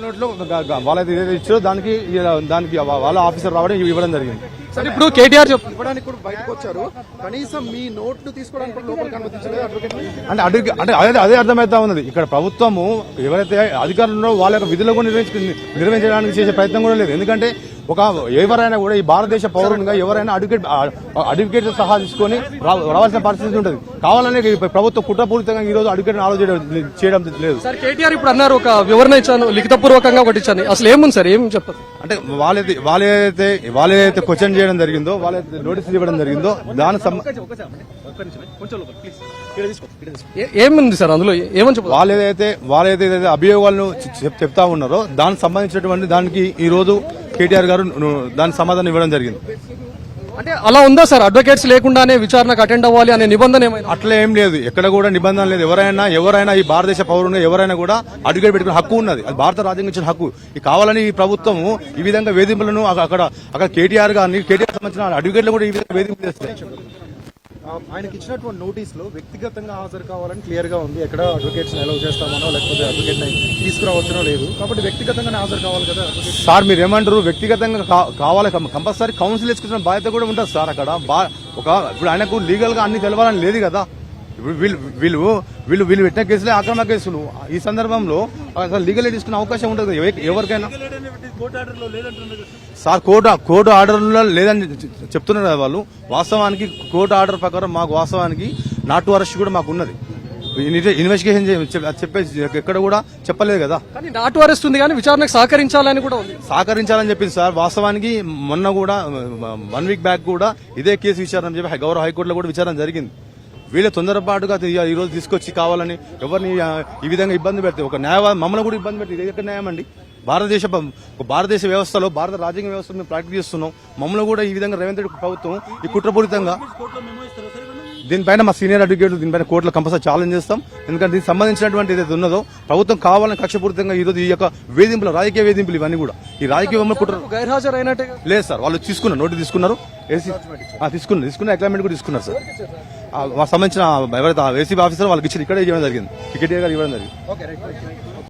నోట్లో వాళ్ళైతే ఏదైతే ఇచ్చారో దానికి వాళ్ళ ఆఫీసర్ రావడం ఇవ్వడం జరిగింది. సరే ఇప్పుడు కేటీఆర్ ఇవ్వడానికి కూడా బయటకు వచ్చారు, కనీసం మీ నోట్లు తీసుకోవడానికి కూడా లోపలికి అనుమతించలేదు అడ్వకేట్. అంటే అదే అర్థమవుతా ఉన్నది. ఇక్కడ ప్రభుత్వము ఎవరైతే అధికారులు వాళ్ళ యొక్క విధులు కూడా నిర్వహించడానికి చేసే ప్రయత్నం కూడా లేదు. ఎందుకంటే ఎవరైనా కూడా ఈ భారతదేశ పౌరునిగా ఎవరైనా అడ్వకేట్ సహా తీసుకొని రావాల్సిన పరిస్థితి ఉంటుంది. కావాలని ప్రభుత్వం కుట్రపూరితంగా ఈ రోజు అడ్వకేట్ ఆలోచన చేయడం లేదు. సార్ కేటీఆర్ ఇప్పుడు అన్నారు, ఒక వివరణ ఇచ్చాను, లిఖితపూర్వకంగా ఒకటి ఇచ్చాను, అసలు ఏముంది సార్, ఏం చెప్పదు? అంటే వాళ్ళైతే క్వశ్చన్ చేయడం జరిగిందో, వాళ్ళైతే నోటీసులు ఇవ్వడం జరిగిందో దాని ఏముంది సార్ అందులో, ఏమని చెప్పదు? వాళ్ళైతే అభియోగాలను చెప్తా ఉన్నారో దానికి సంబంధించినటువంటి దానికి ఈ రోజు కేటీఆర్ గారు దానికి సమాధానం ఇవ్వడం జరిగింది. అంటే అలా ఉందా సార్, అడ్వకేట్స్ లేకుండానే విచారణకు అటెండ్ అవ్వాలి అనే నిబంధన ఏమైనా? అట్లా ఏం లేదు, ఎక్కడ కూడా నిబంధన లేదు. ఎవరైనా ఈ భారతదేశ పౌరులు ఎవరైనా కూడా అడ్వకేట్ పెట్టుకునే హక్కు ఉన్నది. అది భారత రాజ్యాంగం ఇచ్చిన హక్కు. ఈ కావాలని ఈ ప్రభుత్వం ఈ విధంగా వేధింపులను అక్కడ కేటీఆర్ గారిని సంబంధించిన అడ్వకేట్లు కూడా ఈ విధంగా వేధింపులు చేస్తాయి. ఆయనకి ఇచ్చినటువంటి నోటీస్ లో వ్యక్తిగతంగా హాజరు కావాలని క్లియర్ గా ఉంది. ఎక్కడ అడ్వకేట్స్ అలౌ చేస్తామనో లేకపోతే అడ్వకేట్ తీసుకురావచ్చనో లేదు. కాబట్టి వ్యక్తిగతంగానే హాజరు కావాలి కదా సార్. మీరు ఏమంటారు? వ్యక్తిగతంగా కావాలి, కంపల్సరీ కౌన్సిల్ తీసుకున్న బాధ్యత కూడా ఉంటుంది సార్. అక్కడ ఇప్పుడు ఆయనకు లీగల్ గా అన్ని తెలవాలని లేదు కదా. ఇప్పుడు వీళ్ళు పెట్టిన కేసులే అక్రమ కేసులు. ఈ సందర్భంలో అసలు లీగల్ తీసుకునే అవకాశం ఉంటుంది ఎవరికైనా. సార్ కోర్టు ఆర్డర్లో లేదని చెప్తున్నారు కదా వాళ్ళు. వాస్తవానికి కోర్టు ఆర్డర్ ప్రకారం మాకు వాస్తవానికి నాటు అరెస్ట్ కూడా మాకు ఉన్నది. ఇన్వెస్టిగేషన్ చెప్పేసి ఎక్కడ కూడా చెప్పలేదు కదా. కానీ నాటు అరెస్ట్ ఉంది కానీ విచారణకు సహకరించాలని కూడా ఉంది. సహకరించాలని చెప్పింది సార్. వాస్తవానికి మొన్న కూడా 1 వీక్ బ్యాక్ కూడా ఇదే కేసు విచారణ చెప్పి గౌరవ హైకోర్టులో కూడా విచారణ జరిగింది. వీళ్ళ తొందరపాటుగా ఈ రోజు తీసుకొచ్చి కావాలని ఎవరిని ఈ విధంగా ఇబ్బంది పెడితే మమ్మల్ని కూడా ఇబ్బంది పెడితే ఇది ఎక్కడ న్యాయం అండి? భారతదేశ వ్యవస్థలో భారత రాజ్యాంగ వ్యవస్థను మేము ప్రాక్టీస్ చేస్తున్నాం. మమ్మల్ని కూడా ఈ విధంగా రేవంత్ రెడ్డి ప్రభుత్వం ఈ కుట్రపూరితంగా దీనిపైన మా సీనియర్ అడ్వకేట్లు దీనిపైన కోర్టులో కంపల్సరీ ఛాలెంజ్ చేస్తాం. ఎందుకంటే దీనికి సంబంధించినటువంటి ఏదైతే ఉన్నదో ప్రభుత్వం కావాలని కక్షపూరితంగా ఈ రోజు ఈ యొక్క వేధింపులు, రాజకీయ వేధింపులు ఇవన్నీ కూడా ఈ రాజకీయ కుట్ర గైర్హాజరు అయినట్టే లేదు సార్. వాళ్ళు నోటీస్ తీసుకున్నారు, తీసుకున్న అక్లైమెంట్ కూడా తీసుకున్నారు సార్. సంబంధించిన ఎవరైతే ఏసీబీ ఆఫీసర్ వాళ్ళకి ఇచ్చి ఇక్కడే ఇవ్వడం జరిగింది, టికెట్ గారు ఇవ్వడం జరిగింది.